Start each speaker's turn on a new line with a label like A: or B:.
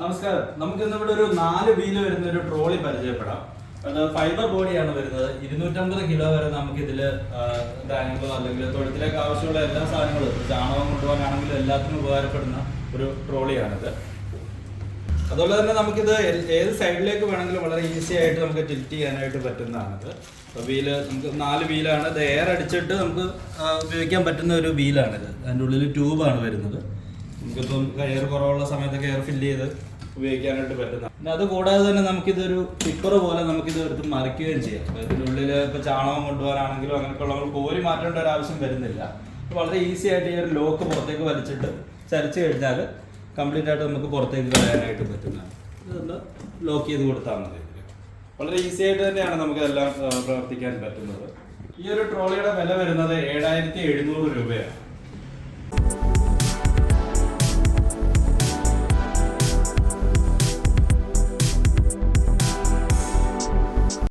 A: നമസ്കാരം. നമുക്ക് ഇന്നിവിടെ ഒരു 4 വീല് വരുന്ന ഒരു ട്രോളി പരിചയപ്പെടാം. അത് ഫൈബർ ബോഡിയാണ് വരുന്നത്. 250 കിലോ വരെ നമുക്ക് ഇതില് ധാന്യങ്ങളോ അല്ലെങ്കിൽ തൊഴുത്തിലേക്ക് ആവശ്യമുള്ള എല്ലാ സാധനങ്ങളും ചാണകം കൊണ്ടുപോകാനാണെങ്കിലും എല്ലാത്തിനും ഉപകാരപ്പെടുന്ന ഒരു ട്രോളിയാണിത്. അതുപോലെ തന്നെ നമുക്കിത് ഏത് സൈഡിലേക്ക് വേണമെങ്കിലും വളരെ ഈസി ആയിട്ട് നമുക്ക് ടിൽറ്റ് ചെയ്യാനായിട്ട് പറ്റുന്നതാണിത്. അപ്പോൾ വീല് നമുക്ക് 4 വീലാണ്. ഇത് എയർ അടിച്ചിട്ട് നമുക്ക് ഉപയോഗിക്കാൻ പറ്റുന്ന ഒരു വീലാണിത്. അതിൻ്റെ ഉള്ളിൽ ട്യൂബാണ് വരുന്നത്. നമുക്കിപ്പം എയർ കുറവുള്ള സമയത്തൊക്കെ എയർ ഫില്ല് ചെയ്ത് ഉപയോഗിക്കാനായിട്ട് പറ്റുന്ന. പിന്നെ അത് കൂടാതെ തന്നെ നമുക്കിതൊരു ടിപ്പർ പോലെ നമുക്കിത് എടുത്ത് മറിക്കുകയും ചെയ്യാം. അപ്പോൾ ഇതിനുള്ളിൽ ഇപ്പോൾ ചാണകം കൊണ്ടുപോകാനാണെങ്കിലും അങ്ങനെയൊക്കെയുള്ള നമ്മൾ കോരി മാറ്റേണ്ട ഒരു ആവശ്യം വരുന്നില്ല. വളരെ ഈസി ആയിട്ട് ഈ ഒരു ലോക്ക് പുറത്തേക്ക് വലിച്ചിട്ട് ചരിച്ച് കഴിഞ്ഞാൽ കംപ്ലീറ്റ് ആയിട്ട് നമുക്ക് പുറത്തേക്ക് കളയാനായിട്ട് പറ്റുന്നതാണ്. ഇതൊന്ന് ലോക്ക് ചെയ്ത് കൊടുത്താൽ മതി. വളരെ ഈസി ആയിട്ട് തന്നെയാണ് നമുക്കെല്ലാം പ്രവർത്തിക്കാൻ പറ്റുന്നത്. ഈ ഒരു ട്രോളിയുടെ വില വരുന്നത് 7700 രൂപയാണ്.